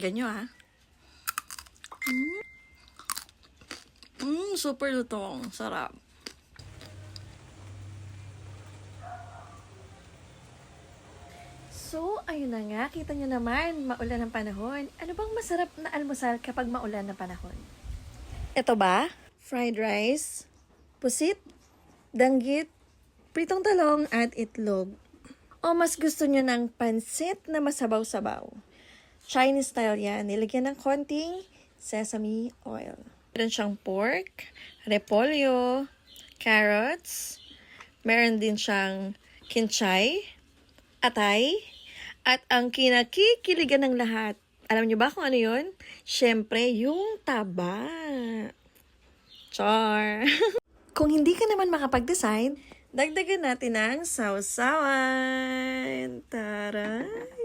Ganyo ha. Super lutong. Sarap. So, ayun na nga. Kita nyo naman, maulan ang panahon. Ano bang masarap na almusal kapag maulan ang panahon? Ito ba? Fried rice, pusit, danggit, pritong talong, at itlog. O mas gusto nyo ng pansit na masabaw-sabaw. Chinese style yan. Nilagyan ng konting sesame oil. Meron siyang pork, repolyo, carrots, meron din siyang kinchay, atay, at ang kinakikiligan ng lahat. Alam niyo ba kung ano yun? Siyempre, yung taba. Char! Kung hindi ka naman makapag-decide, dagdagan natin ng sausawan. Taray!